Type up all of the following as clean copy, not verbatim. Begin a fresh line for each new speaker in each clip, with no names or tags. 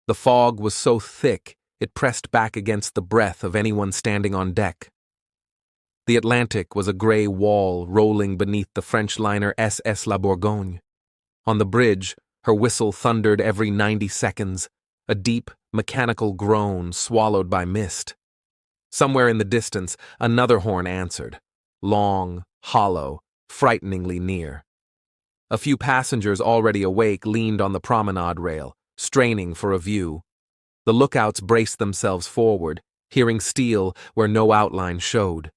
The fog was so thick it pressed back against the breath of anyone standing on deck. The Atlantic was a gray wall rolling beneath the French liner SS La Bourgogne. On the bridge, her whistle thundered every 90 seconds, a deep, mechanical groan swallowed by mist. Somewhere in the distance, another horn answered, long, hollow, frighteningly near. A few passengers already awake leaned on the promenade rail, straining for a view. The lookouts braced themselves forward, hearing steel where no outline showed.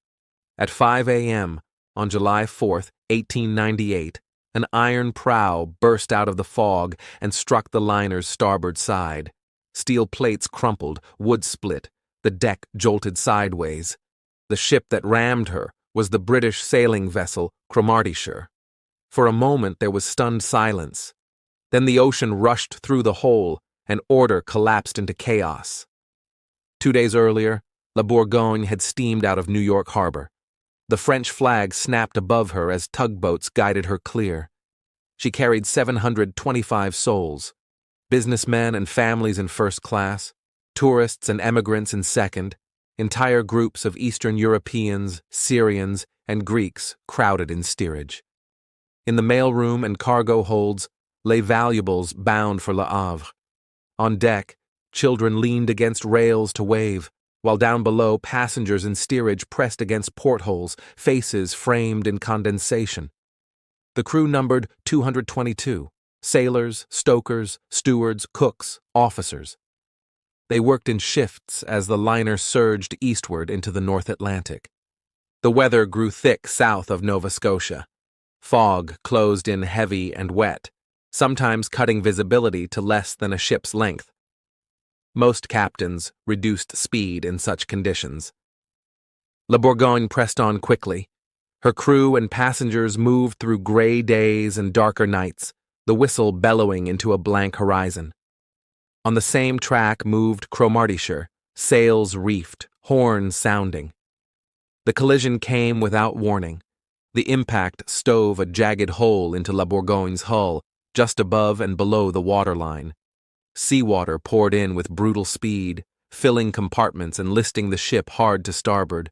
At 5 a.m., on July 4th, 1898, an iron prow burst out of the fog and struck the liner's starboard side. Steel plates crumpled, wood split, the deck jolted sideways. The ship that rammed her was the British sailing vessel Cowardice. For a moment there was stunned silence. Then the ocean rushed through the hole, and order collapsed into chaos. 2 days earlier, La Bourgogne had steamed out of New York Harbor. The French flag snapped above her as tugboats guided her clear. She carried 725 souls, businessmen and families in first class, tourists and emigrants in second, entire groups of Eastern Europeans, Syrians, and Greeks crowded in steerage. In the mailroom and cargo holds lay valuables bound for Le Havre. On deck, children leaned against rails to wave, while down below passengers in steerage pressed against portholes, faces framed in condensation. The crew numbered 222, sailors, stokers, stewards, cooks, officers. They worked in shifts as the liner surged eastward into the North Atlantic. The weather grew thick south of Nova Scotia. Fog closed in heavy and wet, sometimes cutting visibility to less than a ship's length. Most captains reduced speed in such conditions. La Bourgogne pressed on quickly. Her crew and passengers moved through gray days and darker nights, the whistle bellowing into a blank horizon. On the same track moved Cowardice, sails reefed, horns sounding. The collision came without warning. The impact stove a jagged hole into La Bourgogne's hull, just above and below the waterline. Seawater poured in with brutal speed, filling compartments and listing the ship hard to starboard.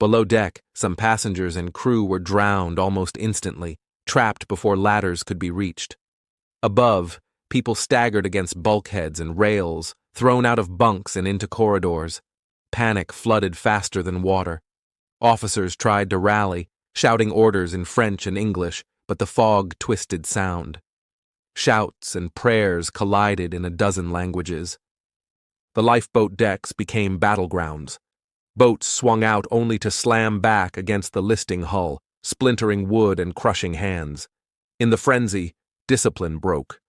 Below deck, some passengers and crew were drowned almost instantly, trapped before ladders could be reached. Above, people staggered against bulkheads and rails, thrown out of bunks and into corridors. Panic flooded faster than water. Officers tried to rally, shouting orders in French and English, but the fog twisted sound. Shouts and prayers collided in a dozen languages. The lifeboat decks became battlegrounds. Boats swung out only to slam back against the listing hull, splintering wood and crushing hands. In the frenzy, discipline broke.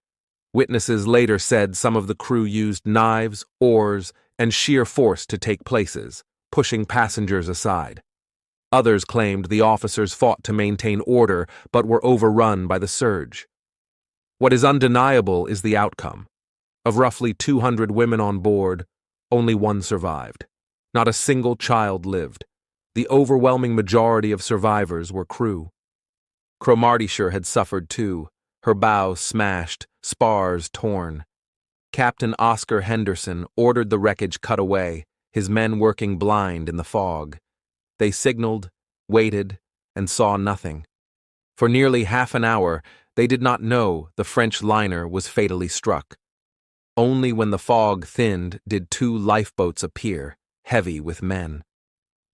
Witnesses later said some of the crew used knives, oars, and sheer force to take places, pushing passengers aside. Others claimed the officers fought to maintain order but were overrun by the surge. What is undeniable is the outcome. Of roughly 200 women on board, only one survived. Not a single child lived. The overwhelming majority of survivors were crew. Cowardice had suffered too, her bow smashed, spars torn. Captain Oscar Henderson ordered the wreckage cut away, his men working blind in the fog. They signaled, waited, and saw nothing. For nearly half an hour, they did not know the French liner was fatally struck. Only when the fog thinned did 2 lifeboats appear, heavy with men.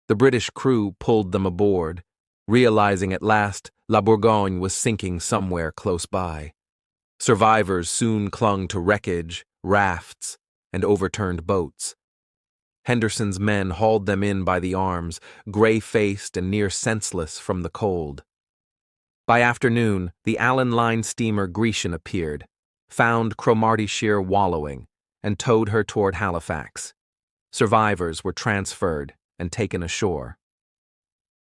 The British crew pulled them aboard, realizing at last La Bourgogne was sinking somewhere close by. Survivors soon clung to wreckage, rafts, and overturned boats. Henderson's men hauled them in by the arms, gray-faced and near senseless from the cold. By afternoon, the Allen Line steamer Grecian appeared, found Cowardice wallowing, and towed her toward Halifax. Survivors were transferred and taken ashore.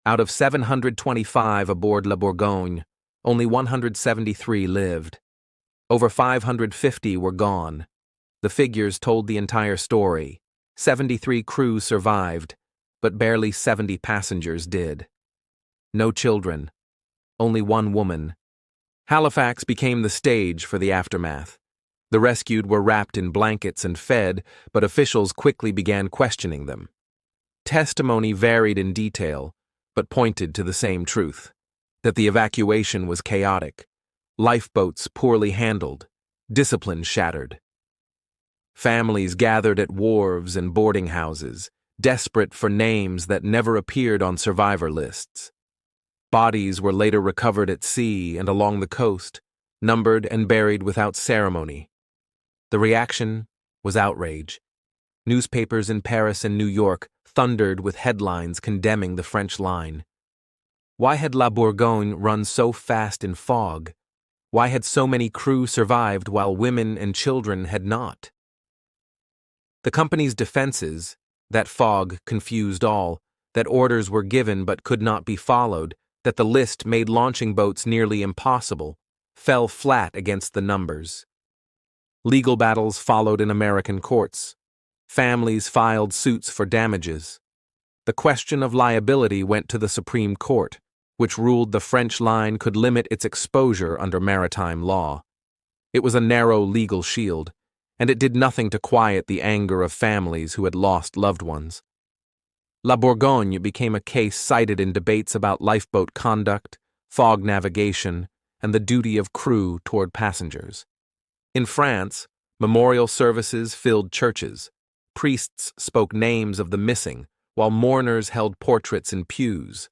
Out of 725 aboard La Bourgogne, only 173 lived. Over 550 were gone. The figures told the entire story. 73 crews survived, but barely 70 passengers did. No children, only one woman. Halifax became the stage for the aftermath. The rescued were wrapped in blankets and fed, but officials quickly began questioning them. Testimony varied in detail, but pointed to the same truth: that the evacuation was chaotic, lifeboats poorly handled, discipline shattered. Families gathered at wharves and boarding houses, desperate for names that never appeared on survivor lists. Bodies were later recovered at sea and along the coast, numbered and buried without ceremony. The reaction was outrage. Newspapers in Paris and New York thundered with headlines condemning the French line. Why had La Bourgogne run so fast in fog? Why had so many crew survived while women and children had not? The company's defenses, that fog confused all, that orders were given but could not be followed, that the list made launching boats nearly impossible, fell flat against the numbers. Legal battles followed in American courts. Families filed suits for damages. The question of liability went to the Supreme Court, which ruled the French line could limit its exposure under maritime law. It was a narrow legal shield, and it did nothing to quiet the anger of families who had lost loved ones. La Bourgogne became a case cited in debates about lifeboat conduct, fog navigation, and the duty of crew toward passengers. In France, memorial services filled churches. Priests spoke names of the missing, while mourners held portraits in pews.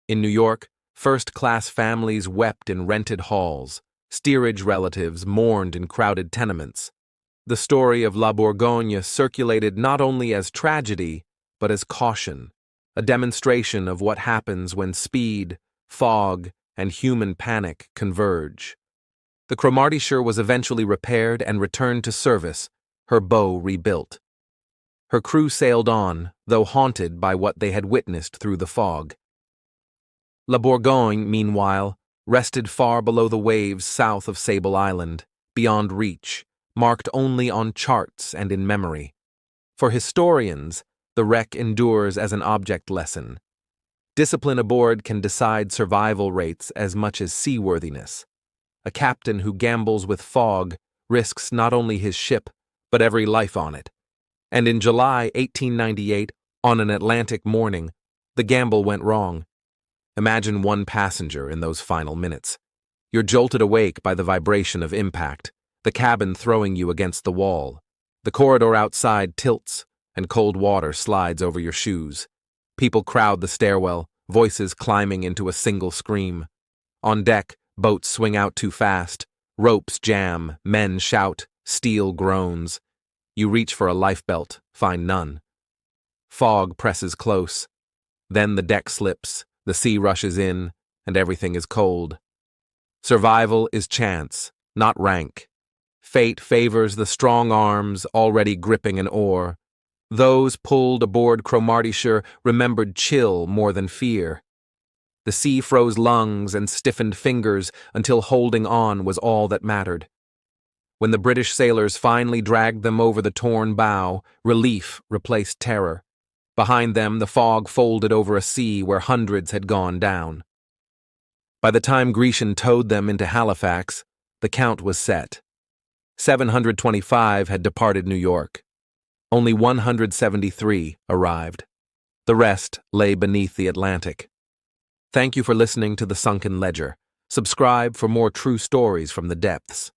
In New York, first-class families wept in rented halls. Steerage relatives mourned in crowded tenements. The story of La Bourgogne circulated not only as tragedy, but as caution, a demonstration of what happens when speed, fog, and human panic converge. The cowardice was eventually repaired and returned to service, her bow rebuilt. Her crew sailed on, though haunted by what they had witnessed through the fog. La Bourgogne, meanwhile, rested far below the waves south of Sable Island, beyond reach, marked only on charts and in memory. For historians, the wreck endures as an object lesson. Discipline aboard can decide survival rates as much as seaworthiness. A captain who gambles with fog risks not only his ship, but every life on it. And in July 1898, on an Atlantic morning, the gamble went wrong. Imagine one passenger in those final minutes. You're jolted awake by the vibration of impact, the cabin throwing you against the wall. The corridor outside tilts, and cold water slides over your shoes. People crowd the stairwell, voices climbing into a single scream. On deck, boats swing out too fast. Ropes jam, men shout, steel groans. You reach for a lifebelt, find none. Fog presses close. Then the deck slips, the sea rushes in, and everything is cold. Survival is chance, not rank. Fate favors the strong arms already gripping an oar. Those pulled aboard cowardice remembered chill more than fear. The sea froze lungs and stiffened fingers until holding on was all that mattered. When the British sailors finally dragged them over the torn bow, relief replaced terror. Behind them, the fog folded over a sea where hundreds had gone down. By the time Grecian towed them into Halifax, the count was set. 725 had departed New York. Only 173 arrived. The rest lay beneath the Atlantic. Thank you for listening to the Sunken Ledger. Subscribe for more true stories from the depths.